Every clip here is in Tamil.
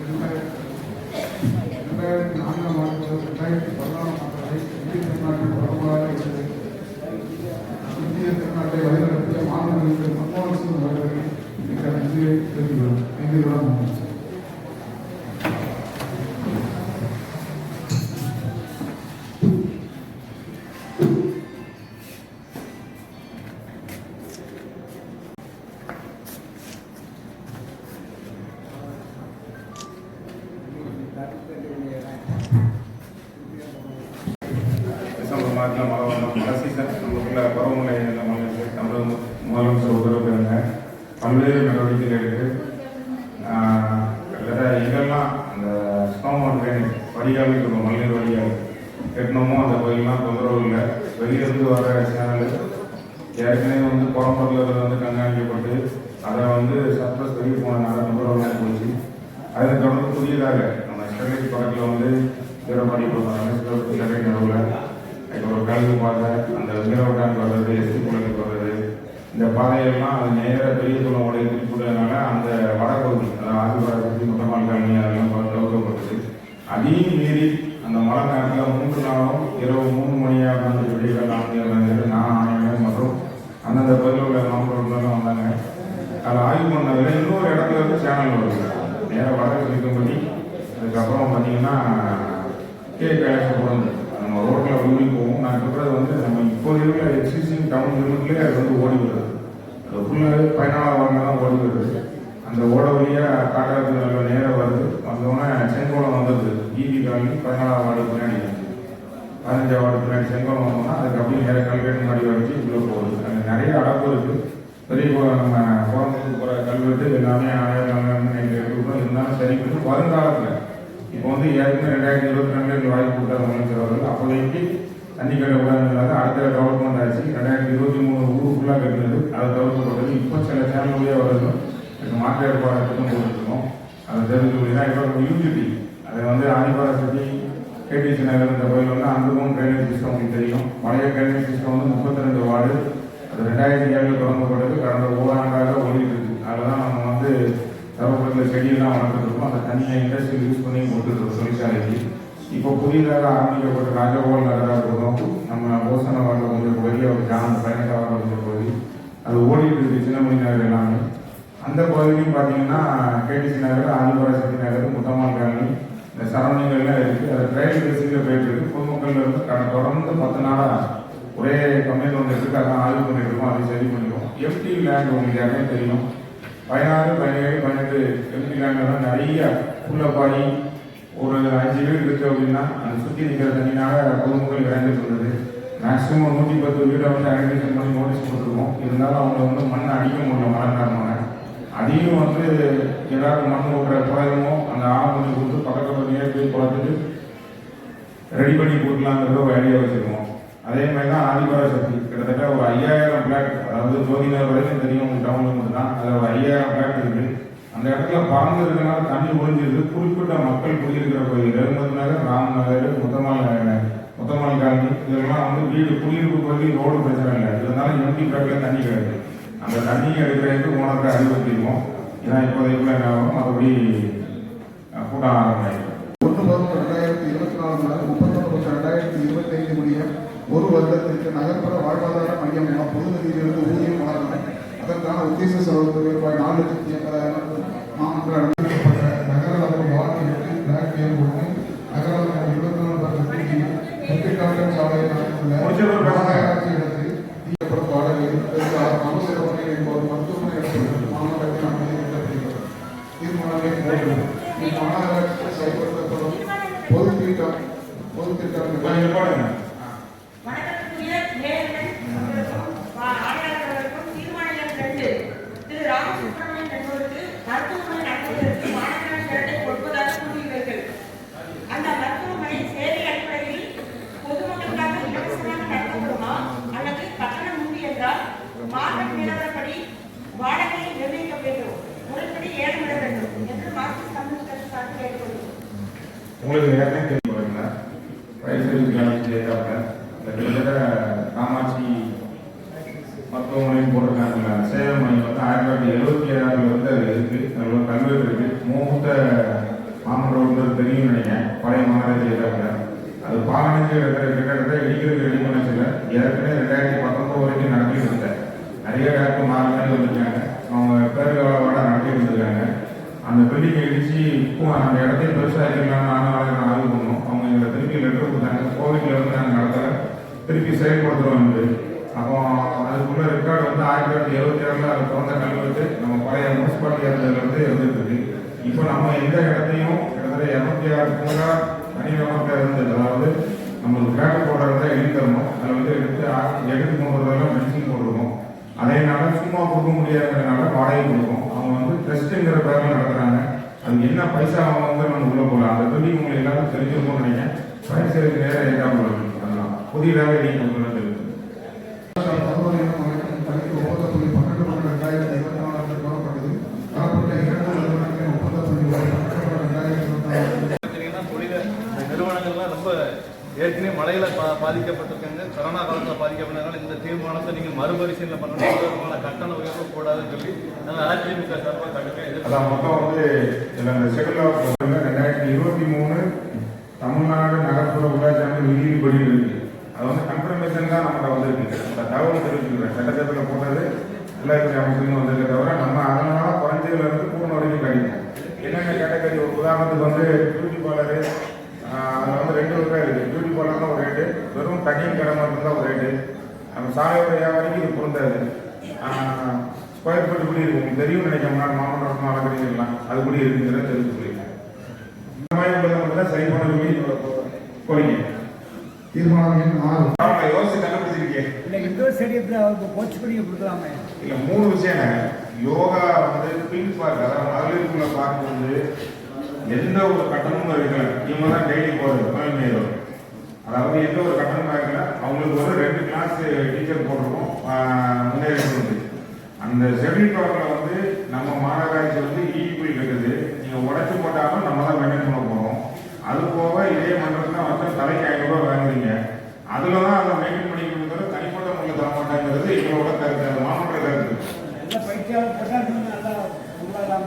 2004ஆம் ஆண்டு 2016ஆம் ஆண்டு வரை இந்திய திருநாட்டின் பிரதமராக இருந்தது. இந்திய திருநாட்டை வழிநடத்திய மாநிலங்களுக்கு மன்மோகன் சிங் அவர்களை மிக நன்றியை தெரிவிக்கிறோம். 5 நிமிடம். டிசம்பர் மாதத்தில் மழை வந்தோம். மழை சீசன் நம்மளுக்குள்ள பருவமழை தமிழ் முதலமைச்சர் உத்தரவிட்டாங்க. பல்வேறு நடவடிக்கைகள் இருக்குது. எங்கெல்லாம் அந்த ஸ்டோம் ட்ரைனேஜ் வடிகால் இருக்கும், மழைநீர் வடிகால் கட்டணமோ அந்த கோயிலெலாம் தொந்தரவு இல்லை. வெளியிருந்து வர சேனல் ஏற்கனவே புறம்பரில் கண்காணிக்கப்பட்டு அதை சர்ப்ளஸ் வெளியே போனதுனால தொந்தரவுலாம் போச்சு. அதை தொடர்ந்து புதியதாக நம்ம ஸ்டெர்லைட் பக்கத்தில் வீரபாடி ஸ்டெர்லைட் நடுவில் இப்போ ஒரு கலந்து பாதை, அந்த வீரவட்டான் வர்றது, எஸ்டி குளத்துக்கு வர்றது, இந்த பாதையெல்லாம் அது நேராக பெரிய குளம் உடைய திருப்பிடுறதுனால அந்த வடப்பகுதி, அதாவது ஆதிவாசி முத்தமால் காலனி அதெல்லாம் தவிர்க்கப்பட்டது. அதையும் மீறி அந்த மழை நேரத்தில் 3 நாளும் இரவு 3 மணியாக விடிய 4 நான் ஆணையர் மற்றும் அந்தந்த பகுதியில் உள்ள மாவட்டங்கள்லாம் வந்தாங்க. அதில் ஆய்வு பண்ணதில் இன்னொரு இடத்துல சேனல் வருது நேராக வடக்கு இருக்கும்படி. அதுக்கப்புறம் பார்த்தீங்கன்னா கைலாசபுரம் நம்ம ரோட்டில் ஊறி போவோம். நான் சொல்கிறது நம்ம இப்போ இருக்கிற எக்ஸிஸ்டிங் டவுன் லிமிட்லேயே அது ஓடி வருது. அது ஃபுல்லாகவே 14 வாரம் தான் ஓடி வருது. அந்த ஓட வழியாக காட்டாற்று நல்ல நேரம் வருது. வந்தோடனே செங்கோலம் வந்துடுது. ஈபி காலனி 14 வார்டு பின்னாடி 15 வார்டு பின்னாடி செங்கோலம் வந்தோம்னா அதுக்கு அப்படியே நேர கல்வெட்டு மாதிரி வச்சு உள்ளே போகுது. அங்கே நிறைய அடப்பு இருக்குது. பெரிய நம்ம கோரம்புக்கு போகிற கல்வெட்டு எல்லாமே 1000 இருந்தாலும் சரி பண்ணி வருங்காலத்தில் இப்போ ஏற்கனவே 2022 வாய்ப்பு கொடுத்தாரு முதலமைச்சர் அவர்கள். அப்போதைக்கு தண்ணி கட்ட கூடாதுங்கிறத அடுத்த டெவலப்மெண்ட் ஆச்சு. 2023 ஊர் ஃபுல்லாக கட்டினது அதை தவிர்க்கப்பட்டது. இப்போ சில சேனல்களே வருது. இதுக்கு மாற்று ஏற்பாடு திட்டம் போட்டுருக்கோம். அதை தெரிவிக்க முடியுதா? இப்போ யூடிபி அதை ஆதிபாரசக்தி கேடிசி நகர் இந்த கோயில் அந்தமும் ட்ரைனேஜ் சிஸ்டம் உங்களுக்கு தெரியும். பழைய ட்ரைனேஜ் சிஸ்டம் 32 வார்டு. அது 2007 தொடங்கப்பட்டது. கடந்த ஓராண்டாக ஓடிட்டு இருக்கு. அதில் தான் நம்ம தரப்பட்ட செடியெல்லாம் வளர்த்துருக்கோம். அந்த தண்ணியை இண்டஸ்ட்ரியல் யூஸ் பண்ணி கொடுத்துருக்கோம் தொழிற்சாலைக்கு. இப்போ புதிதாக ஆரம்பிக்கப்பட்ட ராஜகோபால் நகராக இருக்கட்டும், நம்ம போசன வார்டில் கொஞ்சம் பகுதி, ஒரு ஜான் 18 வார்டில் கொஞ்சம் பகுதி அது ஓடிட்டு இருக்கு. சின்னமணி நகர் எல்லாமே அந்த பகுதியும் பார்த்தீங்கன்னா கேடிசி நகர், ஆதிபராசக்தி நகர், முத்தமால் காலனி இந்த சரௌண்டிங்கெல்லாம் இருக்குது. அது ட்ரையல் பேசிக்கில் போயிட்டு இருக்கு. பொதுமக்கள் தொடர்ந்து 10 நாளாக ஒரே கம்ப்ளைண்ட் இருக்குது. அதான் ஆய்வு பண்ணிட்டு இருக்கோம். அதை சரி பண்ணிடுவோம். எம்டி லேண்ட் உங்களுக்கு யாருமே தெரியும். 16, 17, 18 எம்டி லேண்டில் தான் நிறைய புள்ளப்பாடி ஒரு 5 வீடு இருக்குது. அப்படின்னா அதை சுற்றி நிற்கிற தண்ணினால பொதுமக்கள் இறந்துட்டு இருந்தது. மேக்ஸிமம் 110 வீடை ஐடென்டிஃபை பண்ணி நோட்டீஸ் கொடுத்துருக்கோம். இருந்தாலும் அவங்க மண்ணை அடிக்க முடியல மழை காரணமாக. அதையும் ஏதாவது மண் ஓட்டுற குறையமோ அந்த ஆழம் பண்ணி கொடுத்து பக்கத்தில் நேர்த்து குளத்துக்கு ரெடி பண்ணி கொடுக்கலாங்கிறத ஒரு ஐடியா வச்சுருக்கோம். அதே மாதிரி தான் ஆதிபராசக்தி கிட்டத்தட்ட ஒரு 5000 பிளாட், அதாவது ஜோதிநகர் வரைக்கும் தெரியும் உங்களுக்கு டவுனில் மட்டும்தான். அதில் ஒரு 5000 பிளாட் இருக்குது. அந்த இடத்துல பறந்து இருக்கிறனால தண்ணி ஒழிஞ்சிருக்கு. குறிப்பிட்ட மக்கள் குடியிருக்கிற கோயில் நெருமத் நகர், ராம் நகர், முத்தமால் காலனி இதெல்லாம் வீடு குடியிருப்பு பகுதி ரோடு பிரச்சனை இல்லை. இருந்தாலும் எம்டி பிளாட்டில் தண்ணி கிடையாது. அந்த தண்ணியை எடுக்கிறதுக்கு ஓனருக்கு அறிவுறுத்திடுவோம். ஏன்னா இப்போதைக்குள்ள என்ன ஆகும், மற்றபடி கூட்டம் ஆரம்பிக்கும். 1/10/2024 முதல் 31/2025 முடிய ஒரு வருடத்திற்கு நகர்ப்புற வாழ்வாதார மையம் பொது நிதியிலிருந்து ஊதியம் வழங்கணும். அதற்கான உத்தேச செலவு ரூபாய் 4,80,000 மாமன்ற அறிவிக்கப்பட்ட நகர அளவு வார்டு 8 பிளாக் ஏர் 1 நகர அளவு 24 முக்கிய சாலையில் மாநகராட்சி இடத்தில் தீயப்படும் வாடகையில் அவசர வகையில் என்பது மருத்துவமனை இடத்தில் மாநகராட்சி அமைதிப்படுகிறது. தீர்மானமே மாநகராட்சி செயல்படுத்தப்படும் பொது திட்டம் வாடகை நிர்ணயிக்க வேண்டும். முறைப்படி 7 விட வேண்டும் என்று மார்க்சிஸ்ட் கம்யூனிஸ்ட் கட்சி சார்பில் கேட்டுக்கொள்கிறோம். உங்களுக்கு ஏற்கனவே தெரியும் காமாட்சி மருத்துவமனையும் போட்டிருக்காங்க. சேவை மையம் 1977 அது இருக்கு. கல்வெட்டு இருக்கு. மூத்த மாமன்ற ஒருத்தர் தெரியும் நினைக்கிறேன், பழைய மாநகராட்சி இருக்காங்க. அது பாலனைக்கு கிட்டத்தட்ட இடிக்கிறதுக்கு ரெடி பண்ணச்சுல ஏற்கனவே 2019 வரைக்கும் நடத்திட்டு இருந்தேன். நிறைய இடத்துக்கு மாறி வந்துருக்காங்க, அவங்க பேர்களோட நடத்திட்டு இருந்திருக்காங்க. அந்த பில்டிங்கை இடிச்சு இப்போ அந்த இடத்தையும் பெருசாக இருக்கலாம்னு நானும் ஆய்வு பண்ணோம். அவங்க எங்களை திருப்பி லெட்டர் கொடுத்தாங்க, கோவிட்ல வந்து நாங்கள் நடத்தலை, திருப்பி செயல்படுத்துகிறோம். அப்போ அதுக்குள்ள ரெக்கார்டு வந்து 1977 அது திறந்த கல்வெட்டு நம்ம பழைய முனிசிபாலிட்டி இருந்ததுலேருந்து இருந்துட்டு இருக்கு. இப்போ நம்ம எந்த இடத்தையும் கிட்டத்தட்ட 206 பூங்கா தனிநபர்கிட்ட இருந்தது, அதாவது நம்மளுக்கு பேட்டர் போடுறத எழுதி தரணும். அதில் வந்து எடுத்து போடுறதெல்லாம் மென்ஷன் போட்டுருக்கோம். அதேனால சும்மா கொடுக்க முடியாததுனால வாடகை கொடுக்கும். அவங்க வந்து டெஸ்ட்டுங்கிற பேரில் நடத்துகிறாங்க. அது என்ன பைசா அவங்க வந்து நம்ம உள்ள போகலாம். அதை சொல்லி உங்களுக்கு எல்லாரும் தெரிஞ்சிருக்கோம்னு நினைக்கிறேன். பைசாவுக்கு நேரம் எக்ஸாம்பிள் அதெல்லாம் புதியதாக நீங்கள் உங்களுக்கு தெரியுது. நிறுவனங்கள்லாம் ரொம்ப ஏற்கனவே மழையில பாதிக்கப்பட்டிருக்காங்க, கொரோனா காலத்தில் பாதிக்கப்பட்டதுனால இந்த தீர்மானத்தை நீங்கள் மறுபரிசீலனை பண்ணணும், கட்டண உயர்வு கூடாதுன்னு சொல்லி நாங்கள் அதிமுக சார்பாக கட்டுக்க அதான் மொத்தம் வந்து இந்த ஷெட்யூல் ஆஃப் 2023 தமிழ்நாடு நகர்ப்புற உள்ளாட்சி அமைப்பு விதிப்படி இருக்கு. அது வந்து கன்ஃபர்மேஷன் தான் நம்மகிட்ட வந்திருக்கு. அந்த தகவல் தெரிவிச்சுக்கிறேன், சட்டத்தில் போட்டது உள்ளாட்சி அமைப்புன்னு வந்ததுக்கு தவிர நம்ம அதனால குறைஞ்சதுல இருந்து பூர்ண வரைக்கும் கிடைக்கும். என்னென்ன கேட்டகரி, ஒரு உதாரணத்துக்கு வந்து பியூட்டி பார்லரு, அதில் வந்து 2 ரூபாய் இருக்குது. பியூட்டி பார்லர் ஒரு ரேட்டு, வெறும் தண்ணீர் கடை மட்டும்தான் ஒரு ரேட்டு. நம்ம சாலையோட வியாபாரிக்கு இது பொருந்தாது. ஸ்கொயர் ஃபீட் இப்படி இருக்கும், உங்களுக்கு தெரியும் நினைக்கிறேன். மாமன்ற வழக்கறிஞர்லாம் அது கூட இருக்குங்கிறத தெரிஞ்சு சொல்லியிருக்கேன். இந்த மாதிரி உள்ளதை மட்டும் தான் சரி பண்ண சொல்லி கோரிக்கை. தீர்மானம் எண் 6. அவங்க யோசிச்சு கண்டுபிடிச்சிருக்கேன். இல்லை இண்டோர் ஸ்டேடியத்தில் அவருக்கு கோச் பண்ணி கொடுக்கலாமே. இல்லை 3 விஷயம். யோகா வந்து பிங்க் பார்க், அதாவது மகளிருக்குள்ள பார்க் வந்து எந்த ஒரு கட்டணமும் இருக்கல. இவங்க தான் டெய்லி போகிறது குழந்தைங்க. அதாவது எந்த ஒரு கட்டணமும் இருக்கல. அவங்களுக்கு வந்து 2 கிளாஸ் டீச்சர் போட்டிருக்கோம் முன்னேறிட்டு. அந்த ஷெட்யூல் பார்க்கில் வந்து நம்ம மாநகராட்சி வந்து ஈபிள் இருக்குது. நீங்கள் உடச்சி போட்டாலும் நம்ம தான் மெயின்டைன் பண்ண போகிறோம். அது போக இதே மன்றத்தில் வந்து தலைக்கு 500 ரூபா வாங்குறீங்க. அதில் தான் அதை மெயின்டைன் பண்ணிக்கணுங்கிறது தனிப்பட்ட முறையில் தர மாட்டேங்கிறது எங்களோட கருத்து, அந்த மாமன்ற கருத்து.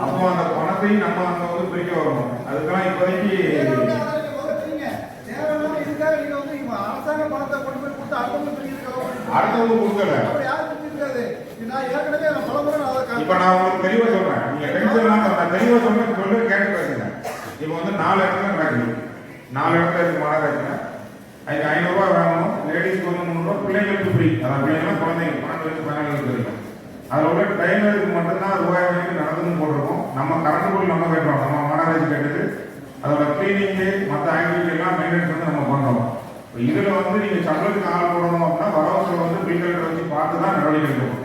அப்போ அந்த பணத்தையும் நம்ம அங்கே வந்து பிரிக்க வரணும். அதுக்கெல்லாம் இப்போதைக்கு அடுத்தவங்க கொடுக்கல. இப்ப நான் உங்களுக்கு தெளிவா சொல்றேன், நீங்க தெளிவா சொல்ல கேட்டு பேசுங்க. இப்ப வந்து 4 இடத்துல நடக்குது. 4 இடத்துல இருக்கு மாநகராட்சியில. அதுக்கு 500 ரூபாய் வாங்கணும். லேடிஸ்க்கு வந்து 300 ரூபாய், பிள்ளைங்களுக்கு ஃப்ரீ. அதான் பிள்ளைங்கலாம் குழந்தைங்க 12 வயசு 14 வயசு வரைக்கும். அதில் உள்ள ட்ரைனருக்கு மட்டும்தான் ரூபாய் வாங்கி நடந்துன்னு போட்டிருக்கோம். நம்ம கரண்ட் பில் நம்ம கட்டுறோம், நம்ம மாநகராட்சி கட்டுது. அதோட கிளீனிங்கு மற்ற ஆக்டிவிட்டி எல்லாம் மெயின்டைன்ஸ் வந்து நம்ம பண்றோம். இதுல வந்து நீங்க சம்பளத்துக்கு ஆள் போடணும் அப்படின்னா வரவங்களை வந்து பில் கலெக்டர் வச்சு பார்த்து தான் நடவடிக்கை எடுக்கணும்.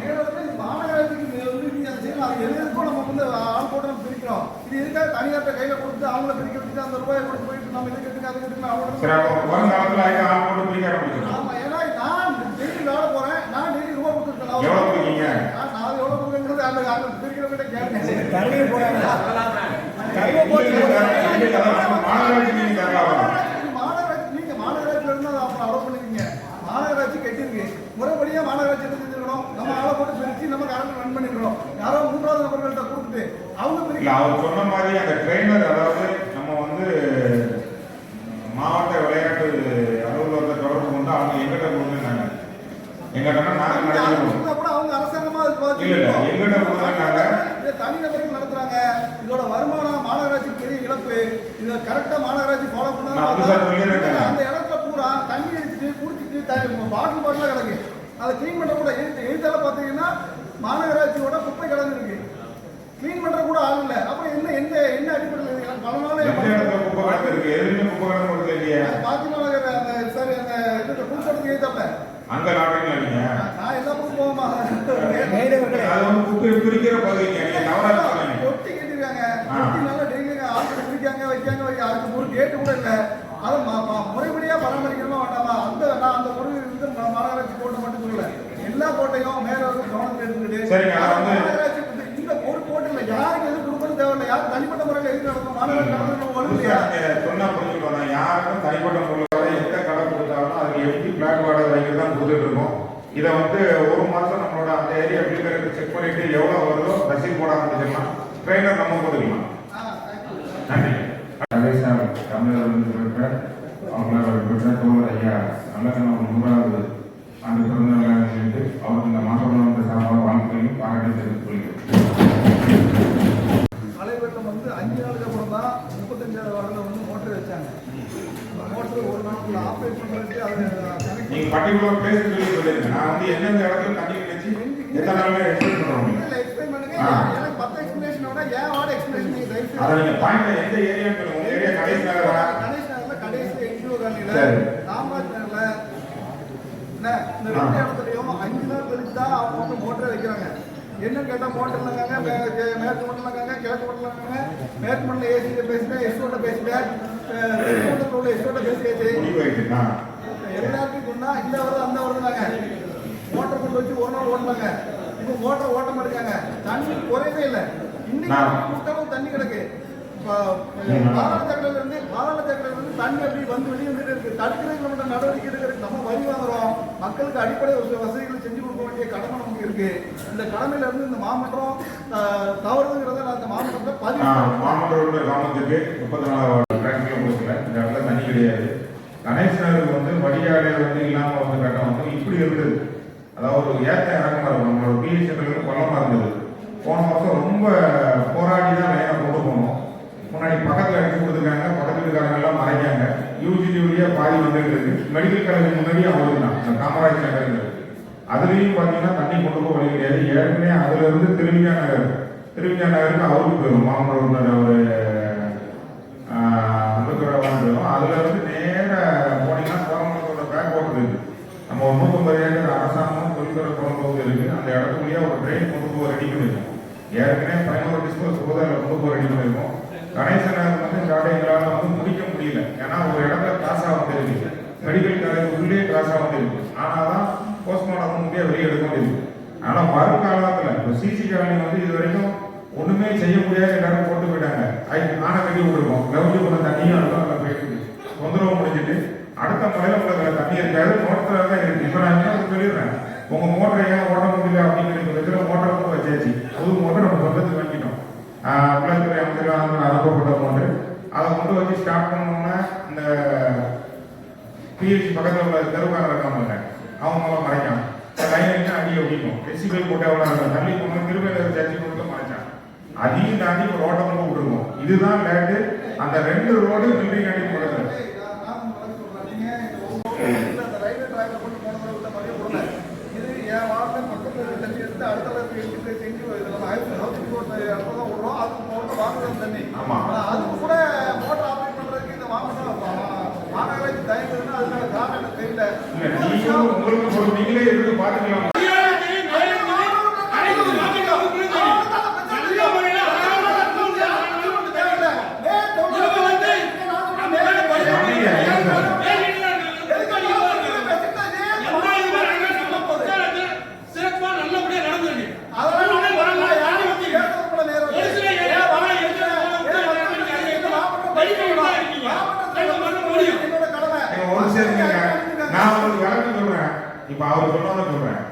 தனியார்ட்ட கையில கொடுத்து அவங்கள பிரிக்க வச்சுட்டு அந்த ரூபாயை கொடுத்து போயிட்டு நம்ம இது கட்டுங்க அது கட்டுங்க வருங்காலத்தில் ஆள் போட்டு பிரிக்க ஆரம்பிச்சிடும். ஆமா, ஏன்னா நான் டெய்லி வேலை போறேன், நான் டெய்லி ரூபா கொடுத்துருக்கேன். எவ்வளவு கொடுக்கீங்க? நான் எவ்வளவு கொடுக்குறது அந்த பிரிக்கிறவங்கிட்ட கேட்க தரையை போடாங்க. மாநகராட்சி நீங்க தரலாம். மாநகராட்சியில இருந்து அதை அப்புறம் அலோவ் பண்ணிருக்கீங்க. மாநகராட்சி கட்டிருக்கு, முறைப்படியா மாநகராட்சி என்ன செஞ்சிருக்கணும், நம்ம ஆளை போட்டு பிரிச்சு நம்ம கரண்ட் ரன் பண்ணிருக்கோம். யாரோ 3வது நபர்கள்ட்ட கொடுத்துட்டு அவங்க பிரிக்க. அவர் சொன்ன மாதிரி அந்த ட்ரெயினர், அதாவது நம்ம வந்து மாவட்ட விளையாட்டு அலுவலகத்தை தொடர்பு கொண்டு அவங்க எங்கிட்ட கொடுத்துருந்தாங்க. எங்கிட்ட நாங்கள் நடத்திக்கிறோம் கூட அவங்க அரசாங்கமா எங்கிட்ட கொடுத்தாங்க. தனிநபர்கள் நடத்துறாங்க. இதோட வருமானம் மாநகராட்சிக்கு பெரிய இழப்பு. இதை கரெக்டா மாநகராட்சி ஃபாலோ பண்ணா அந்த இடத்துல பூரா தண்ணி அடிச்சுட்டு குடிச்சிட்டு பாட்டில் பாட்டிலா கிடக்கு. அதை கிளீன் பண்ண கூட எழுத்தால பாத்தீங்கன்னா மாநகராட்சியோட குப்பை கிடங்கு இருக்கு. கிளீன் பண்ற கூட ஆள் இல்ல. அப்புறம் என்ன எந்த என்ன அடிப்படையில் பல நாள் பாத்திமா நகர் அந்த சரி அந்த புதுக்கோட்டை எழுத்தாப்ப அங்க நாடுங்களா நீங்க? நான் எல்லா பக்கம் போவோமா? குறிக்கிற பகுதிங்க தொட்டி கட்டிருக்காங்க. தொட்டி நல்லா டெய்லி ஆட்கள் குடிக்காங்க வைக்காங்க. அதுக்கு ஒரு கேட்டு கூட இல்லை. அதை முறைப்படியா பராமரிக்கணுமா வேண்டாமா? நான் அந்த ஒரு இது மாநகராட்சி கோட்டை மட்டும் சொல்லல, எல்லா கோட்டையும் மேல கவனத்தில் எடுத்துக்கிட்டு மாநகராட்சி இந்த ஒரு கோட்டை இல்லை, யாருக்கு எதுவும் கொடுக்கணும் தேவையில்லை. யாரும் தனிப்பட்ட முறையில் எதுவும் நடக்கும் மாநகராட்சி சொன்னா புரிஞ்சுக்கணும். யாருக்கும் தனிப்பட்ட முறையில் எந்த கடை கொடுத்தாலும் அதுக்கு எப்படி பிளாட் வாடகை வாங்கி தான் கொடுத்துட்டு இருக்கோம். இதை வந்து 1 மாசம் நம்மளோட அந்த ஏரியா பில்டருக்கு செக் பண்ணிட்டு எவ்வளவு வருதோ ரசீது போட ஆரம்பிச்சிடலாம். ட்ரெயினர் நம்ம போட்டுக்கலாம். நன்றி. நல்ல 100வது ஆண்டு பிறந்த நாளை முன்னிட்டு அவருக்கு இந்த மாசம் சார்பாக வாழ்க்கையும் பாராட்டி தெரிவித்துக் கொள்கிறேன். மழை வெள்ளம் வந்து 5 நாளுக்கு அப்புறம் தான் 35வது வார்டில் வந்து மோட்டர் வச்சாங்க. மோட்டர் ஒரு நாளுக்குள்ள ஆப்ரேட் பண்ணுறதுக்கு அது கனெக்ட் நீங்க பர்டிகுலர் பிளேஸ் சொல்லிருங்க. நான் வந்து எந்தெந்த இடத்துல தண்ணி கிடைச்சி எத்தனை நாள்ல எக்ஸ்பிளைன் பண்றோம். எக்ஸ்பிளைன் பண்ணுங்க. எனக்கு 10 எக்ஸ்பிளேஷனோட ஏன் வார்டு எக்ஸ்பிளேஷன் நீங்க தயவு செய்து அத நீங்க பாயிண்ட் எந்த ஏரியா சொல்லுங்க. உங்க ஏரியா கடைசி நகரா? கணேஷ் நகர்ல கடைசி என்ஜிஓ காலனில சரி. ராமராஜ் நகர்ல என்ன இந்த ரெண்டு இடத்துலயும் 5 நாள் கழிச்சு தான் அவங்க வந்து மோட்டரை வைக்கிறாங்க. என்னன்னு கேட்டா மோட்டர் இருக்காங்க, மேற்கு மண்டலம் இருக்காங்க, கிழக்கு மண்டலம் இருக்காங்க. மேற்கு மண்டலம் ஏசியில பேசிட்டேன், எஸ்ஓட்ட பேசிட்டேன், தெற்கு உள்ள எஸ்ஓட்ட பேசியாச்சு. முடிவு ஆயிடுச்சுன்னா எல்லாருக்கும் சொன்னா இந்த வருது அந்த வருதுனாங்க. மோட்டர் கொண்டு வச்சு ஒரு நாள் ஓட்டுனாங்க. இப்போ மோட்டர் ஓட்ட மாட்டேங்காங்க. தண்ணி குறையவே இல்லை. இன்னைக்கு முட்டவும் தண்ணி கிடக்கு. பாதாள சாக்கடையில இருந்து தண்ணி அப்படி வந்து வெளியே வந்துட்டு இருக்கு. தடுக்கிறதுக்கு நம்ம நடவடிக்கை எடுக்கிறதுக்கு நம்ம வரி வாங்குறோம். மக்களுக்கு அடிப்படை வசதிகளை செஞ்சு கொடுக்க வேண்டிய கடமை நமக்கு இருக்கு. இந்த கடமையில இருந்து இந்த மாமன்றம் தவறுங்கிறத நான் இந்த மாமன்றத்தை மாமன்ற கிராமத்துக்கு 34 டிராக்டர்ல போச்சுல இந்த இடத்துல தண்ணி கிடையாது. கணேஷ் நகருக்கு வந்து வடிகாலே வந்து இல்லாம வந்து கட்டம் வந்து இப்படி இருந்தது. அதாவது ஒரு ஏத்த இறக்கமா இருக்கும். நம்மளோட பிஎஸ் சென்டருக்கு பள்ளமா இருந்தது. போன வருஷம் ரொம்ப போராடி தான் லைனை கொண்டு போனோம். முன்னாடி பக்கத்தில் அடிச்சு கொடுத்துருக்காங்க. பக்கத்து வீட்டுக்காரங்க எல்லாம் மறைக்காங்க. யூஜிடி வழியா பாதி வந்துட்டு இருக்கு. மெடிக்கல் காலேஜ் முன்னாடி அவருக்கு தான் இந்த காமராஜ் நகர். அதுலேயும் பார்த்தீங்கன்னா தண்ணி கொண்டு போக வழி கிடையாது. ஏற்கனவே அதுல இருந்து திருவிழா நகருக்கு அவருக்கு போயிடும். மாமன்ற ஒரு அம்பத்தூர் அதுல இருந்து நேர போனீங்கன்னா கோரமங்கலத்தோட பேக் ஓட்டுறது இருக்கு. நம்ம ஒரு 150 ஏக்கர் அரசாங்கம் தொழில்துறை குழந்தை இருக்கு. அந்த இடத்துக்குள்ளேயே ஒரு ட்ரெயின் கொண்டு போக ரெடி பண்ணிருக்கோம். ஏற்கனவே பயனுள்ள டிஸ்போஸ் போதில் கொண்டு போக ரெடி பண்ணிருக்கோம். கணேசன் வந்து இந்த ஆடை எங்களால் வந்து முடிக்க முடியல. ஏன்னா ஒரு இடத்துல கிராஸாக வந்துருக்கு. மெடிக்கல் காலேஜ் உள்ளே கிராஸாக வந்துருக்கு. ஆனால் தான் போஸ்ட்மார்ட்டம் முடிய வெளியே எடுக்க முடியுது. ஆனால் வருங்காலத்தில் இப்போ சிசி காலனி வந்து இது வரைக்கும் ஒன்றுமே செய்ய முடியாது. எல்லாரும் போட்டு போயிட்டாங்க. நானே கட்டி விட்டுருக்கோம். கவுஞ்சி போன தண்ணியும் அதுதான் அதில் போயிட்டு தொந்தரவு முடிஞ்சிட்டு அடுத்த மழையில உங்களுக்கு தண்ணி இருக்காது. மோட்டர் தான் இருக்கு. இப்போ நான் என்ன சொல்லிடுறேன், உங்க மோட்டரை ஏன் ஓட முடியல அப்படிங்கிற விதத்தில் மோட்டர் கூட வச்சாச்சு. புது மோட்டர் நம்ம சொந்தத்துக்கு வாங்கிட்டோம். உலகத்துறை அமைச்சர்கள் அனுப்பப்பட்ட மோட்டர் அதை கொண்டு வச்சு ஸ்டார்ட் பண்ணோம்னா இந்த பிஹெச் பக்கத்தில் உள்ள தெருவாரம் இருக்காம அவங்க மறைக்காம லைன் அடி ஒட்டிக்கும். எஸ்சிபை போட்டு அவ்வளோ தண்ணி போன திருவையில சர்ச்சை கொண்டு மறைச்சான். அதையும் தாண்டி இப்போ ரோட்டை கொண்டு விட்டுருக்கோம். இதுதான் லேட்டு. அந்த 2 ரோடு பில்டிங் அடி பக்கத்தில் ரயில்வே டிராக்ல கொண்டு போன விட்ட மாதிரியே விடல. இது என் வார்த்தை பக்கத்தில் தண்ணி எடுத்து அடுத்த எடுத்து செஞ்சு நம்ம ஹவுசிங் போர்ட் இடத்துல தான் விடுறோம். அதுக்கு மோட்டர் வாங்குறது தண்ணி. ஆனால் அதுக்கு கூட மோட்டர் ஆப்ரேட் பண்ணுறதுக்கு இந்த மாநகராட்சி தயங்குதுன்னா அதுக்கான காரணம் எனக்கு தெரியல. உங்களுக்கு நீங்களே இருந்து பார்த்துக்கலாம். நான் உங்களுக்கு விளக்கம் சொல்றேன். இப்ப அவர் சொன்னதை சொல்றேன்.